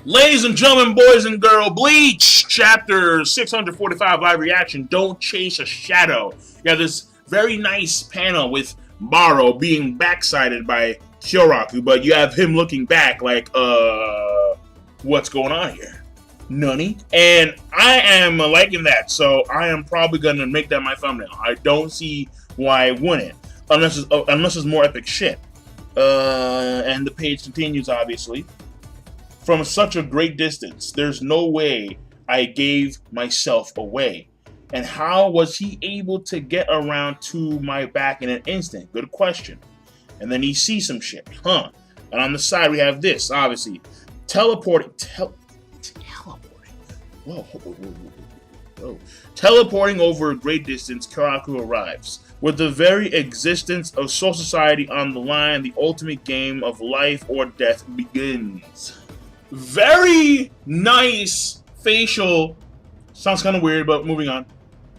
Ladies and gentlemen, boys and girls, Bleach, chapter 645 live reaction, Don't Chase a Shadow. You have this very nice panel with Baro being backsided by Kyoraku, but you have him looking back like, what's going on here? Nunny? And I am liking that, so I am probably going to make that my thumbnail. I don't see why I wouldn't, unless it's more epic shit. And the page continues, obviously. From such a great distance, there's no way I gave myself away. And how was he able to get around to my back in an instant? Good question. And then he sees some shit, huh? And on the side we have this, obviously. Teleporting. Whoa. Teleporting over a great distance, Kyoraku arrives. With the very existence of Soul Society on the line, the ultimate game of life or death begins. Very nice facial, sounds kind of weird, but moving on.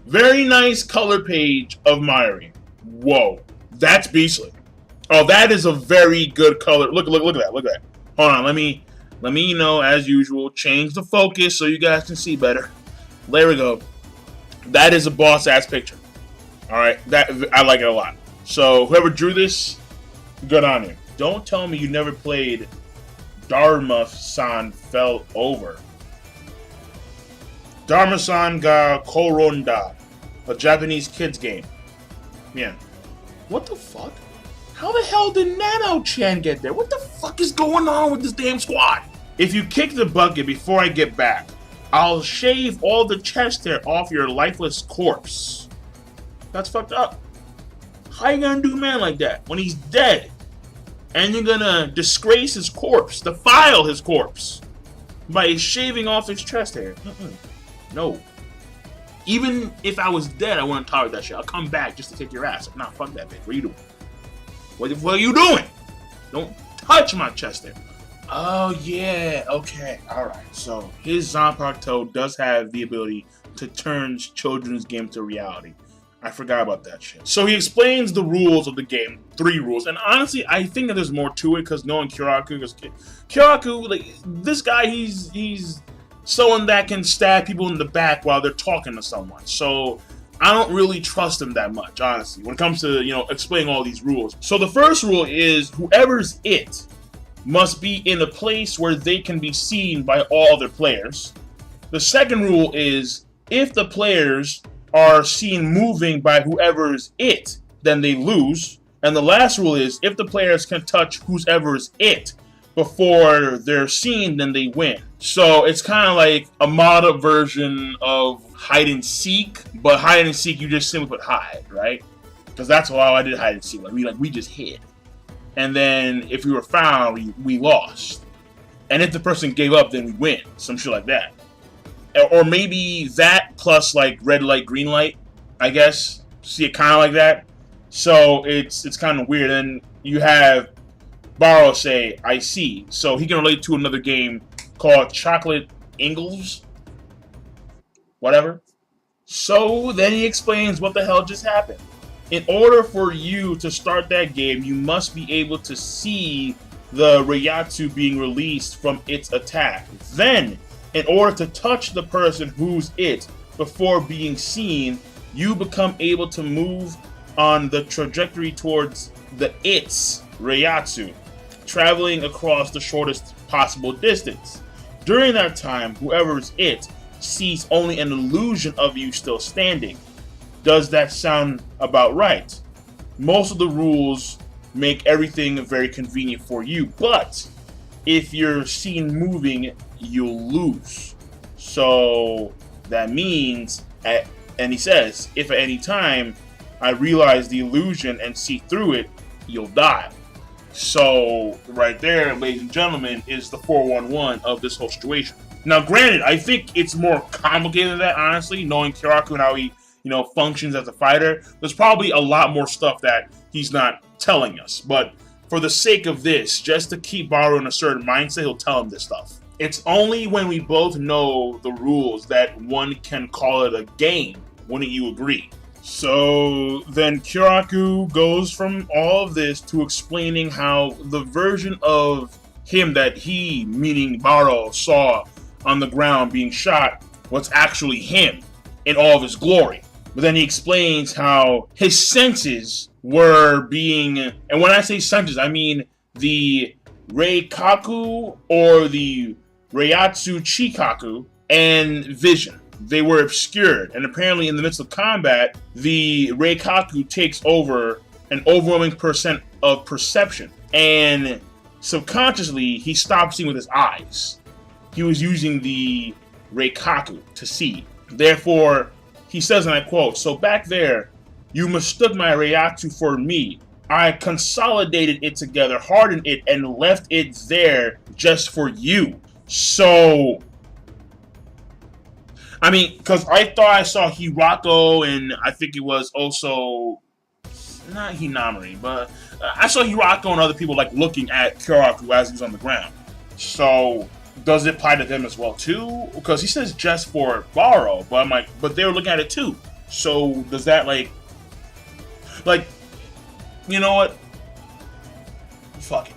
Very nice color page of Mayuri. Whoa, that's beastly. Oh, that is a very good color. Look at that. Hold on, let me, as usual, change the focus so you guys can see better. There we go. That is a boss-ass picture. All right, I like it a lot. So whoever drew this, good on you. Don't tell me you never played Dharma-san Fell Over. Dharma-san ga Koronda, a Japanese kids game. Yeah. What the fuck? How the hell did Nano-chan get there? What the fuck is going on with this damn squad? If you kick the bucket before I get back, I'll shave all the chest hair off your lifeless corpse. That's fucked up. How you gonna do a man like that when he's dead? And you're gonna disgrace his corpse, defile his corpse, by shaving off his chest hair. No. Even if I was dead, I wouldn't tolerate that shit. I'll come back just to kick your ass. Nah, fuck that bitch. What are you doing? What are you doing? Don't touch my chest hair. Oh, yeah. Okay. Alright. So, his Zanpakuto does have the ability to turn children's game to reality. I forgot about that shit. So he explains the rules of the game, 3 rules, and honestly, I think that there's more to it because knowing Kyoraku, like this guy, he's someone that can stab people in the back while they're talking to someone. So I don't really trust him that much, honestly, when it comes to explaining all these rules. So the first rule is whoever's it must be in a place where they can be seen by all other players. The second rule is if the players are seen moving by whoever's it, then they lose. And the last rule is if the players can touch whoever's it before they're seen, then they win. So it's kind of like a modded version of hide and seek, but hide and seek you just simply put hide, right? Because that's how I did hide and seek. We just hid, and then if we were found, we lost. And if the person gave up, then we win. Some shit like that. Or maybe that plus like red light, green light, I guess. See it kind of like that. So it's kind of weird. And you have Baro say, I see. So he can relate to another game called Chocolate Ingalls. Whatever. So then he explains what the hell just happened. In order for you to start that game, you must be able to see the Reiatsu being released from its attack. Then, in order to touch the person who's it before being seen, you become able to move on the trajectory towards the its Reiatsu, traveling across the shortest possible distance. During that time, whoever's it sees only an illusion of you still standing. Does that sound about right? Most of the rules make everything very convenient for you, but if you're seen moving, you'll lose. So that means, and he says, if at any time I realize the illusion and see through it, you'll die. So right there, ladies and gentlemen, is the 411 of this whole situation. Now, granted, I think it's more complicated than that, honestly, knowing Kyoraku and how he, functions as a fighter. There's probably a lot more stuff that he's not telling us, but for the sake of this, just to keep Baro in a certain mindset, he'll tell him this stuff. It's only when we both know the rules that one can call it a game. Wouldn't you agree? So then Kyoraku goes from all of this to explaining how the version of him that he, meaning Baro, saw on the ground being shot was actually him in all of his glory. But then he explains how his senses were being, and when I say senses, I mean the Reikaku or the Reiatsu Chikaku and vision. They were obscured, and apparently in the midst of combat, the Reikaku takes over an overwhelming percent of perception, and subconsciously he stopped seeing with his eyes. He was using the Reikaku to see. Therefore, he says, and I quote, "So back there, you mistook my Reiatsu for me. I consolidated it together, hardened it, and left it there just for you." So, I mean, because I thought I saw Hirako, and I think it was also, not Hinamori, but I saw Hirako and other people like looking at Kyoraku as he was on the ground. So, does it apply to them as well too? Because he says just for Baro, but I'm like, but they were looking at it too. So does that like, you know what? Fuck it.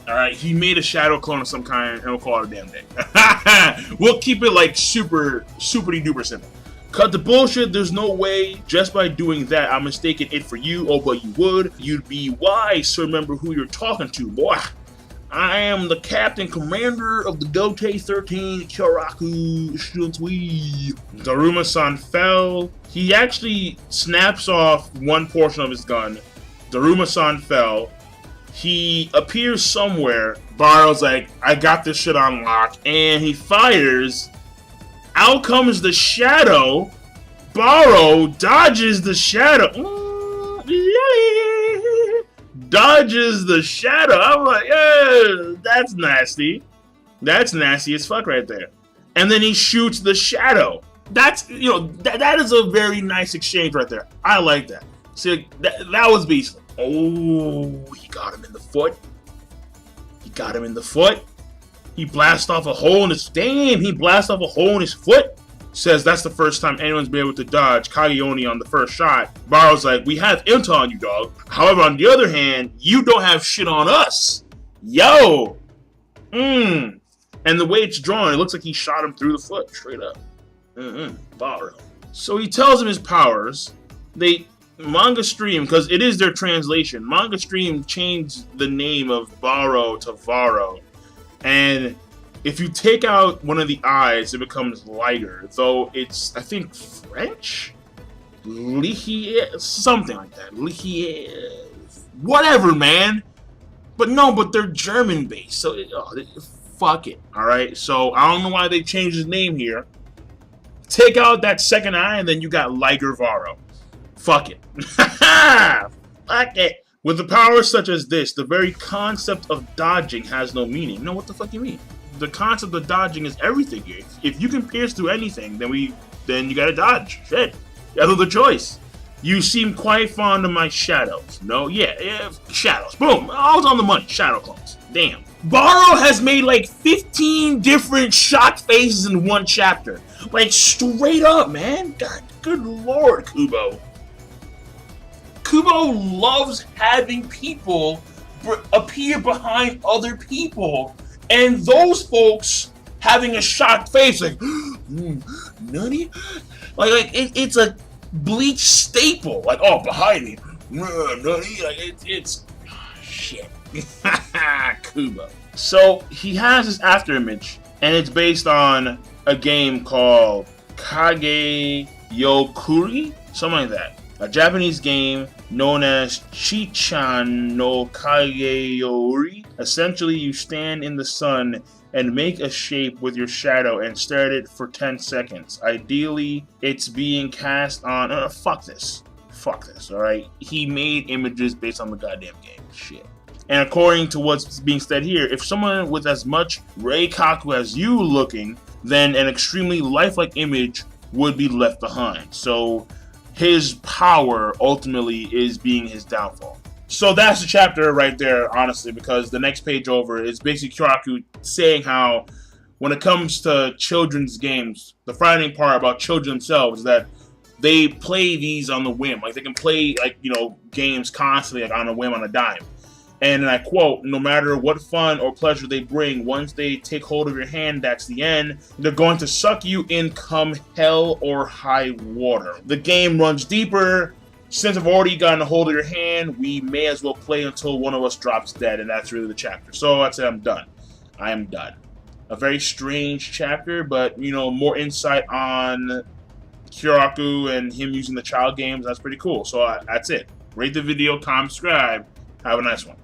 All right, he made a shadow clone of some kind, and we'll call it a damn day. We'll keep it like super duper simple. Cut the bullshit. There's no way just by doing that I'm mistaking it for you. Oh, but you would. You'd be wise to remember who you're talking to, boy. I am the captain commander of the Gote 13 Kyoraku Shunsui. Daruma-san fell. He actually snaps off one portion of his gun. Daruma-san fell. He appears somewhere. Baro's like, I got this shit on lock. And he fires. Out comes the shadow. Baro dodges the shadow. Dodges the shadow. I'm like, yeah, that's nasty. That's nasty as fuck right there. And then he shoots the shadow. That's, you know, that is a very nice exchange right there. I like that. See, that was beastly. Oh, he got him in the foot. He got him in the foot. He blasts off a hole in his, damn, he blasts off a hole in his foot. Says that's the first time anyone's been able to dodge Kageoni on the first shot. Baro's like, we have intel on you, dog. However, on the other hand, you don't have shit on us. Yo. And the way it's drawn, it looks like he shot him through the foot, straight up. Baro. So he tells him his powers. Manga Stream, because it is their translation, Manga Stream changed the name of Baro to Varo. And if you take out one of the eyes, it becomes lighter. Though it's, I think, French? Something like that. Whatever, man. But no, but they're German-based. So, fuck it. Alright? So, I don't know why they changed his name here. Take out that second eye, and then you got Liger Varo. Fuck it. Fuck it. With the powers such as this, the very concept of dodging has no meaning. No, what the fuck you mean? The concept of dodging is everything here. If you can pierce through anything, then you gotta dodge. Shit. You have no other choice. You seem quite fond of my shadows. No? Yeah, shadows. Boom. I was on the money. Shadow clones. Damn. Baro has made like 15 different shock faces in one chapter. Like, straight up, man. God, good lord, Kubo. Kubo loves having people appear behind other people. And those folks having a shocked face, like, nutty? Like it's a Bleach staple. Like, oh, behind me, nutty? Like, it's shit. Kubo. So, he has this afterimage, and it's based on a game called Kage Yokuri? Something like that. A Japanese game known as Chichan no Kageyori. Essentially, you stand in the sun and make a shape with your shadow and stare at it for 10 seconds. Ideally, it's being cast on... fuck this, alright? He made images based on the goddamn game. Shit. And according to what's being said here, if someone with as much Reikaku as you looking, then an extremely lifelike image would be left behind. So his power ultimately is being his downfall. So that's the chapter right there, honestly, because the next page over is basically Kyoraku saying how when it comes to children's games, the frightening part about children themselves is that they play these on the whim. Like, they can play, like, you know, games constantly, like, on a whim, on a dime. And I quote, no matter what fun or pleasure they bring, once they take hold of your hand, that's the end. They're going to suck you in come hell or high water. The game runs deeper. Since I've already gotten a hold of your hand, we may as well play until one of us drops dead, and that's really the chapter. So I'd say I'm done. I am done. A very strange chapter, but, you know, more insight on Kyoraku and him using the child games. That's pretty cool. So that's it. Rate the video, comment, subscribe. Have a nice one.